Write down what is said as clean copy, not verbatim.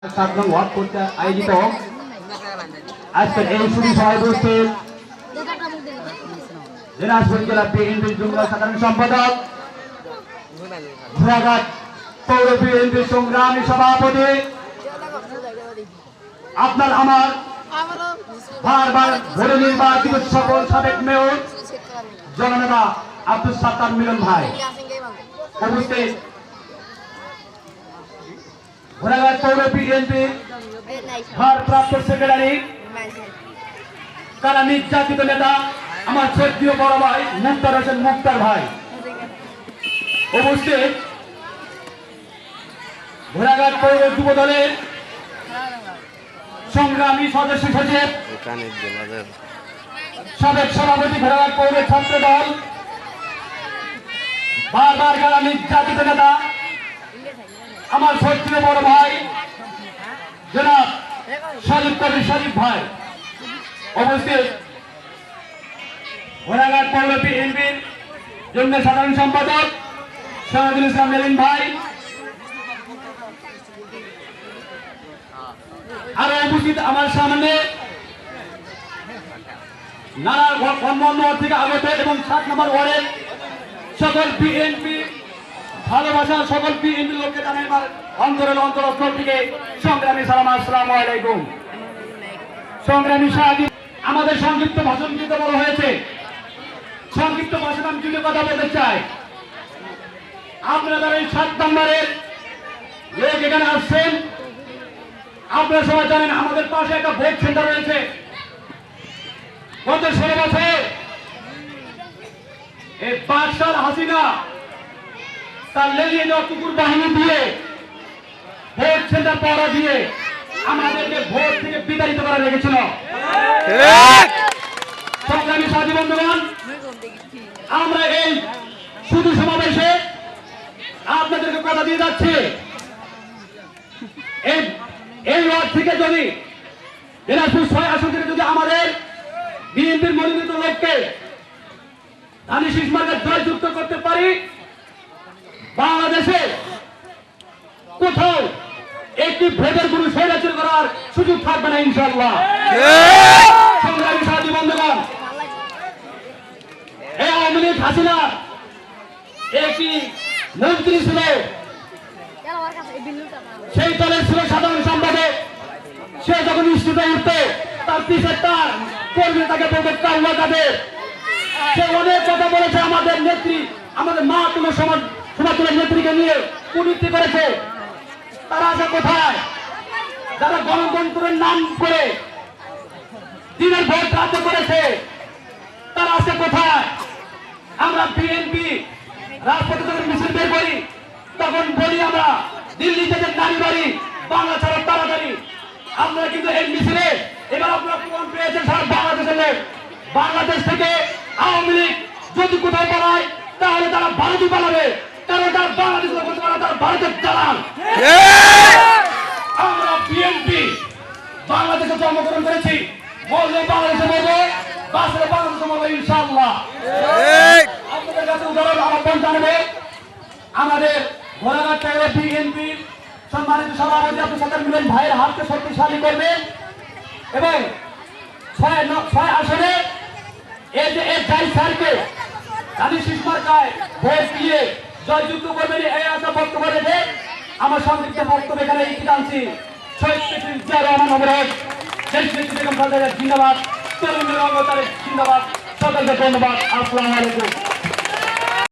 7 নং ওয়ার্ড কর্তৃক আয়োজিত আজকের এই শুরু সভায় উপস্থিত দিনাজপুর জেলা বিএনপির যুগ্ম সাধারণ সম্পাদক ঘোড়াঘাট পৌর বিএনপির সংগ্রামী সভাপতি আপনার আমার বারবার ভোটে নির্বাচিত সকল সাবেক মেয়র জননেতা আব্দুল সাত্তার মিলন ভাই উপস্থিত ঘোড়াঘাট পৌর বিএনপি ভারপ্রাপ্ত সেক্রেটারি কারা নির্যাতিত নেতা আমার শ্রদ্ধেয় বড় ভাই মুক্তার হোসেন মুক্তার ভাই উপস্থিত ঘোড়াঘাট পৌর যুব দলের সংগ্রামী সদস্য সচিব সাবেক সভাপতি ঘোড়াঘাট পৌর ছাত্র দল বারবার কারা নির্যাতিত নেতা আমার শ্রদ্ধেয় বড় ভাই জনাব শরীফ কবির শরীফ ভাই উপস্থিত ঘোড়াঘাট পৌর বিএনপির যুগ্ম সাধারণ সম্পাদক শাহজাহান ইসলাম মেলিন ভাই আরো উপস্থিত আমার সামনে নানা অন্য থেকে আগত এবং 7 নম্বর ওয়ার্ডের সকল বিএনপি ভালোবাসার সকল বিএনপি লোককে জানাই আমার অন্তরস্থল থেকে সংগ্রামী সালাম, আসসালামু আলাইকুম। সংগ্রামী সাহায্য আমাদের সংক্ষিপ্ত ভাষণ দিতে বলা হয়েছে। সংক্ষিপ্ত ভাষণ আমি যদি কথা বলতে চাই, আপনারা এই 7 নম্বরের লোক এখানে আসছেন, আপনারা সবাই জানেন আমাদের পাশে একটা ভোট সেন্টার রয়েছে। গত 16 বছর এই বাদশাহ হাসিনা তার লেলিয়ে দেওয়া কুকুর বাহিনী দিয়ে ভোট সেন্টার পাওয়া দিয়ে আমাদেরকে ভোট থেকে বিতাড়িত করা লেগেছিল। সংগ্রামী সাথী বন্ধুগণ, আমরা এই শুধু সমাবেশে আপনাদেরকে কথা দিয়ে যাচ্ছি, এই ওয়ার্ড থেকে যদি দিনাজপুর 6 আসন থেকে যদি আমাদের বিএনপির মনোনীত লোককে ধানের শীষ মার্কায় জয়যুক্ত করতে পারি, বাংলাদেশে কোথাও একটি ভোটের কোন স্বৈরাচার করার সুযোগ থাকবে না ইনশাআল্লাহ। সংগ্রামী সাথী বন্ধুগণ, এই আওয়ামী লীগ হাসিনা একটি মন্ত্রী ছিল, সেই দলের ছিল সাধারণ সম্পাদক। সে যখন নিশ্চিত উঠতো তার পিছের তার কর্মী তাকে বলতে কাউয়া কাদের। সে অনেক কথা বলেছে আমাদের নেত্রী, আমাদের মা তুলো সমাজের নেত্রীকে নিয়ে কুনীতি করেছে। তারা আছে কোথায়? যারা গণতন্ত্রের নাম করে দিনের ভোট রাজ্য করেছে, তারা আছে কোথায়? আমরা বিএনপি রাজপথে যখন মিছিল বের করি তখন বলি আমরা দিল্লি থেকে নারী বাড়ি, বাংলা ছাড়া তাড়াতাড়ি। আমরা কিন্তু এই মিছিলে এবার আপনারা প্রমাণ পেয়েছেন সারা বাংলাদেশের লোক। বাংলাদেশ থেকে আওয়ামী লীগ যদি কোথাও পালায় তাহলে তারা ভারতে পালাবে, কারণ তারা বাংলাদেশ করতে পারে, তারা ভারতের চালান। আমরা বিএনপি বাংলাদেশে জন্মগ্রহণ করেছি, বললে বাংলাদেশে বলবো, বাসলে বাংলাদেশে বলবো ইনশাআল্লাহ। আপনাদের কাছে উদাহরণ আহ্বান জানাবে আমাদের ঘোড়াঘাট পৌর বিএনপির সম্মানিত সভাপতি আব্দুল সাত্তার মিলন ভাইয়ের হাতকে শক্তিশালী করবে এবং 6 আসনে এই যে এই যাই স্যারকে ধানের শীষ মার্কায় ভোট দিয়ে জয়যুক্ত করবেন, এই আশা বক্তব্য রেখে আমার সংক্ষিপ্ত বক্তব্য এখানে টানছি। শহীদ প্রেসিডেন্ট জিয়া রহমান অমর, দেশ নেত্রী বেগম খালেদা জিয়া জিন্দাবাদ, তরুণ অঙ্গ তারেক জিন্দাবাদ। সকলকে ধন্যবাদ। আসসালামু আলাইকুম।